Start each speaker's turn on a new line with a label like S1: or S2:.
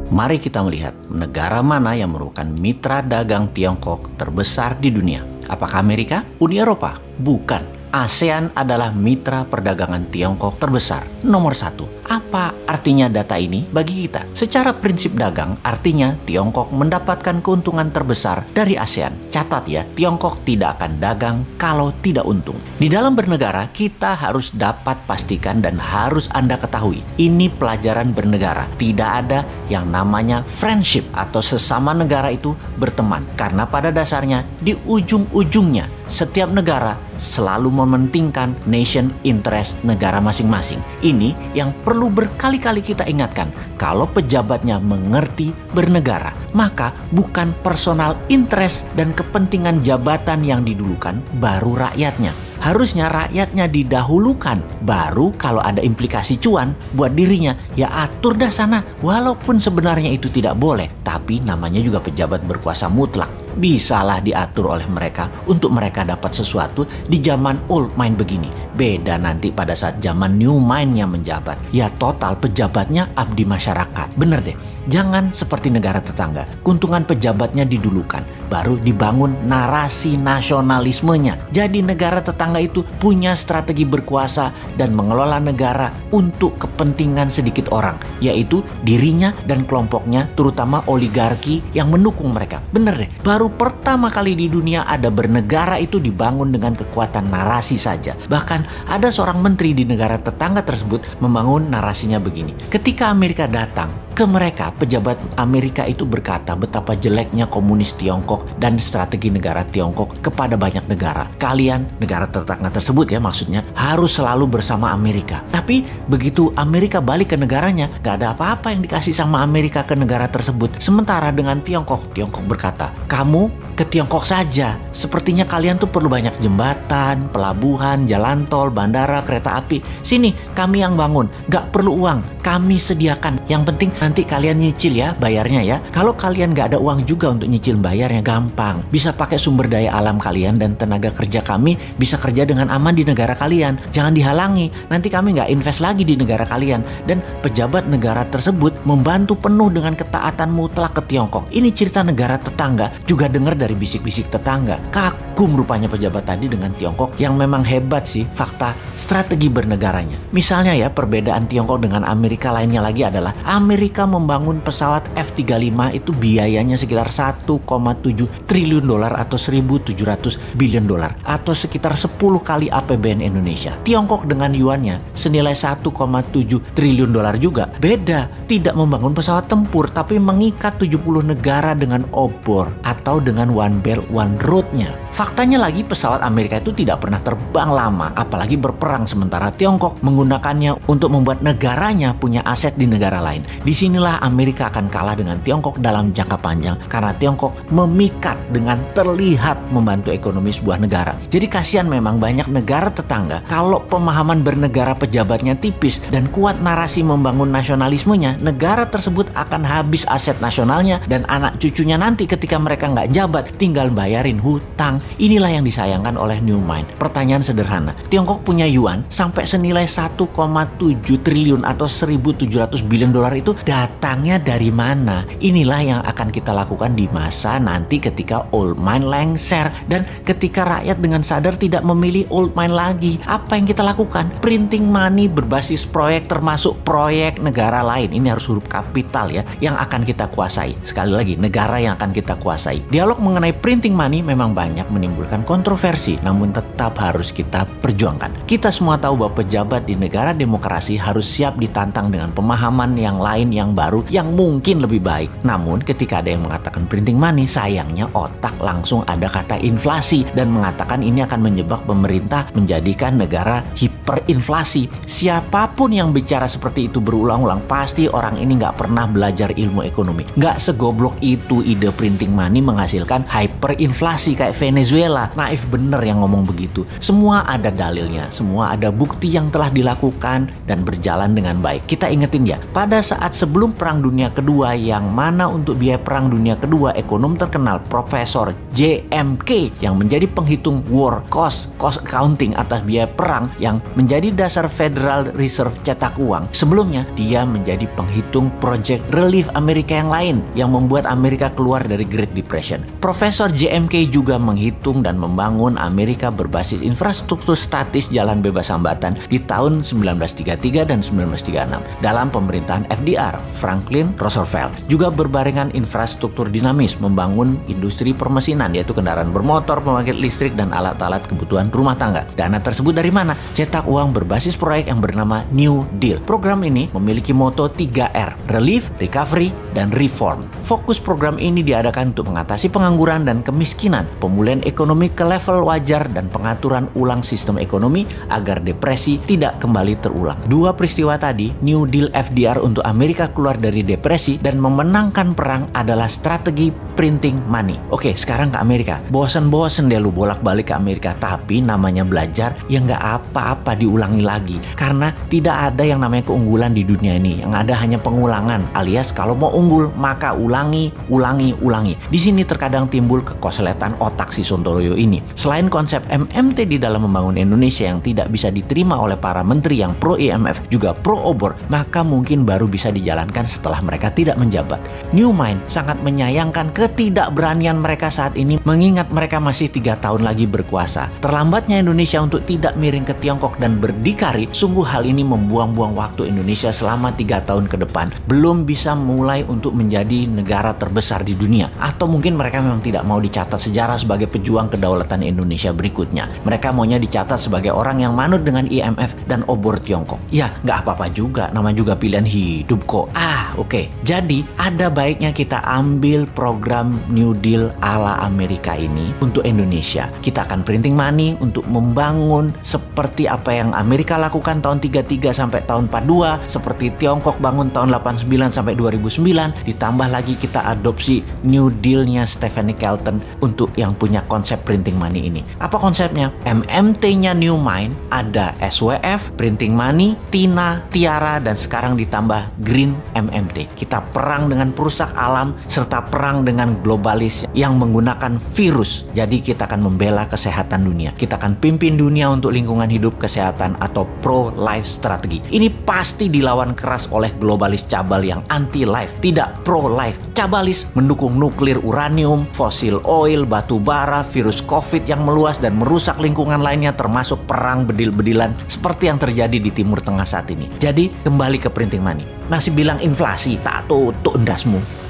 S1: Mari kita melihat negara mana yang merupakan mitra dagang Tiongkok terbesar di dunia. Apakah Amerika? Uni Eropa? Bukan. ASEAN adalah mitra perdagangan Tiongkok terbesar, nomor 1. Apa artinya data ini bagi kita? Secara prinsip dagang, artinya Tiongkok mendapatkan keuntungan terbesar dari ASEAN. Catat ya, Tiongkok tidak akan dagang kalau tidak untung. Di dalam bernegara, kita harus dapat pastikan dan harus Anda ketahui, ini pelajaran bernegara. Tidak ada yang namanya friendship atau sesama negara itu berteman. Karena pada dasarnya, di ujung-ujungnya, setiap negara selalu mementingkan nation interest negara masing-masing. Ini yang perlu berkali-kali kita ingatkan. Kalau pejabatnya mengerti bernegara, maka bukan personal interest dan kepentingan jabatan yang didulukan, baru rakyatnya. Harusnya rakyatnya didahulukan, baru kalau ada implikasi cuan buat dirinya, ya atur dah sana. Walaupun sebenarnya itu tidak boleh, tapi namanya juga pejabat berkuasa mutlak. Bisalah diatur oleh mereka untuk mereka dapat sesuatu di zaman old mind begini. Beda nanti pada saat zaman new mind-nya menjabat. Ya total pejabatnya abdi masyarakat. Bener deh, jangan seperti negara tetangga. Keuntungan pejabatnya didulukan, baru dibangun narasi nasionalismenya. Jadi negara tetangga itu punya strategi berkuasa dan mengelola negara untuk kepentingan sedikit orang, yaitu dirinya dan kelompoknya, terutama oligarki yang mendukung mereka. Bener deh, baru pertama kali di dunia ada bernegara itu dibangun dengan kekuatan narasi saja. Bahkan ada seorang menteri di negara tetangga tersebut membangun narasinya begini. Ketika Amerika datang ke mereka, pejabat Amerika itu berkata betapa jeleknya komunis Tiongkok dan strategi negara Tiongkok kepada banyak negara. Kalian, negara tetangga tersebut ya maksudnya, harus selalu bersama Amerika. Tapi begitu Amerika balik ke negaranya, gak ada apa-apa yang dikasih sama Amerika ke negara tersebut. Sementara dengan Tiongkok, Tiongkok berkata, kamu ke Tiongkok saja. Sepertinya kalian tuh perlu banyak jembatan, pelabuhan, jalan tol, bandara, kereta api. Sini, kami yang bangun. Gak perlu uang, kami sediakan. Yang penting nanti kalian nyicil ya, bayarnya ya. Kalau kalian gak ada uang juga untuk nyicil bayarnya, gampang. Bisa pakai sumber daya alam kalian dan tenaga kerja kami bisa kerja dengan aman di negara kalian. Jangan dihalangi, nanti kami gak invest lagi di negara kalian. Dan pejabat negara tersebut membantu penuh dengan ketaatan mutlak ke Tiongkok. Ini cerita negara tetangga, juga dengar dari bisik-bisik tetangga. Kagum rupanya pejabat tadi dengan Tiongkok, yang memang hebat sih fakta strategi bernegaranya. Misalnya ya, perbedaan Tiongkok dengan Amerika lainnya lagi adalah Amerika membangun pesawat F-35 itu biayanya sekitar 1,7 triliun dolar atau 1.700 billion dolar atau sekitar 10 kali APBN Indonesia. Tiongkok dengan yuannya senilai 1,7 triliun dolar juga. Beda, tidak membangun pesawat tempur tapi mengikat 70 negara dengan obor atau dengan One Belt One Road-nya. Faktanya lagi pesawat Amerika itu tidak pernah terbang lama, apalagi berperang, sementara Tiongkok menggunakannya untuk membuat negaranya punya aset di negara lain. Disinilah Amerika akan kalah dengan Tiongkok dalam jangka panjang karena Tiongkok memikat dengan terlihat membantu ekonomi sebuah negara. Jadi kasihan memang banyak negara tetangga kalau pemahaman bernegara pejabatnya tipis dan kuat narasi membangun nasionalismenya, negara tersebut akan habis aset nasionalnya dan anak cucunya nanti ketika mereka nggak jabat tinggal bayarin hutang. Inilah yang disayangkan oleh New Mind. Pertanyaan sederhana, Tiongkok punya yuan sampai senilai 1,7 triliun atau 1.700 billion dolar itu datangnya dari mana? Inilah yang akan kita lakukan di masa nanti ketika old mind lengser dan ketika rakyat dengan sadar tidak memilih old mind lagi. Apa yang kita lakukan? Printing money berbasis proyek termasuk proyek negara lain. Ini harus huruf kapital ya, yang akan kita kuasai. Sekali lagi, negara yang akan kita kuasai. Dialog mengenai printing money memang banyak menimbulkan kontroversi, namun tetap harus kita perjuangkan. Kita semua tahu bahwa pejabat di negara demokrasi harus siap ditantang dengan pemahaman yang lain yang baru yang mungkin lebih baik. Namun ketika ada yang mengatakan printing money, sayangnya otak langsung ada kata inflasi dan mengatakan ini akan menyebab pemerintah menjadikan negara hiperinflasi. Siapapun yang bicara seperti itu berulang-ulang, pasti orang ini nggak pernah belajar ilmu ekonomi. Nggak segoblok itu ide printing money menghasilkan hyperinflasi kayak Venezuela. Naif bener yang ngomong begitu. Semua ada dalilnya, semua ada bukti yang telah dilakukan dan berjalan dengan baik. Kita ingetin ya, pada saat sebelum Perang Dunia Kedua, yang mana untuk biaya Perang Dunia Kedua, ekonom terkenal Profesor JMK yang menjadi penghitung war cost accounting atas biaya perang yang menjadi dasar Federal Reserve cetak uang, sebelumnya dia menjadi penghitung Project Relief Amerika yang lain yang membuat Amerika keluar dari Great Depression. Profesor JMK juga menghitung dan membangun Amerika berbasis infrastruktur statis jalan bebas hambatan di tahun 1933 dan 1936 dalam pemerintahan FDR, Franklin Roosevelt. Juga berbarengan infrastruktur dinamis membangun industri permesinan yaitu kendaraan bermotor, pembangkit listrik, dan alat-alat kebutuhan rumah tangga. Dana tersebut dari mana? Cetak uang berbasis proyek yang bernama New Deal. Program ini memiliki moto 3R, Relief, Recovery, dan Reform. Fokus program ini diadakan untuk mengatasi pengangguran dan kemiskinan, pemulihan ekonomi ke level wajar, dan pengaturan ulang sistem ekonomi agar depresi tidak kembali terulang. Dua peristiwa tadi, New Deal FDR untuk Amerika keluar dari depresi dan memenangkan perang adalah strategi printing money. Oke, sekarang ke Amerika. Bosen-bosen deh lu bolak-balik ke Amerika, tapi namanya belajar ya nggak apa-apa diulangi lagi. Karena tidak ada yang namanya keunggulan di dunia ini. Yang ada hanya pengulangan, alias kalau mau unggul maka ulangi. Di sini terkadang timbul kekosletan otak si Sontoloyo ini. Selain konsep MMT di dalam membangun Indonesia yang tidak bisa diterima oleh para menteri yang pro IMF juga pro obor, maka mungkin baru bisa dijalankan setelah mereka tidak menjabat. New Mind sangat menyayangkan ketidakberanian mereka saat ini mengingat mereka masih 3 tahun lagi berkuasa. Terlambatnya Indonesia untuk tidak miring ke Tiongkok dan berdikari, sungguh hal ini membuang-buang waktu Indonesia selama 3 tahun ke depan. Belum bisa mulai untuk menjadi negara terbesar di dunia. Atau mungkin mereka memang tidak mau dicatat sejarah sebagai pejuang kedaulatan Indonesia berikutnya. Mereka maunya dicatat sebagai orang yang manut dengan IMF dan obor Tiongkok. Ya, nggak apa-apa juga, nama juga pilihan hidup kok. Oke. Jadi, ada baiknya kita ambil program New Deal ala Amerika ini untuk Indonesia. Kita akan printing money untuk membangun seperti apa yang Amerika lakukan tahun 33 sampai tahun 42, seperti Tiongkok bangun tahun 89 sampai 2009, ditambah lagi kita adopsi New Deal-nya Stephanie Kelton untuk yang punya konsep printing money ini. Apa konsepnya? MMT-nya New Mind ada SWF, printing money, TINA, Tiara, dan sekarang ditambah Green MMT. Kita perang dengan perusak alam serta perang dengan globalis yang menggunakan virus. Jadi kita akan membela kesehatan dunia. Kita akan pimpin dunia untuk lingkungan hidup, kesehatan, atau pro-life strategi. Ini pasti dilawan keras oleh globalis cabal yang anti-life, tidak pro-life. Cabalis mendukung nuklir, uranium, fosil oil, batu bara, virus COVID yang meluas dan merusak lingkungan lainnya, termasuk perang bedil-bedilan seperti yang terjadi di Timur Tengah saat ini. Jadi kembali ke printing money. Masih bilang inflasi, tak tutup endasmu.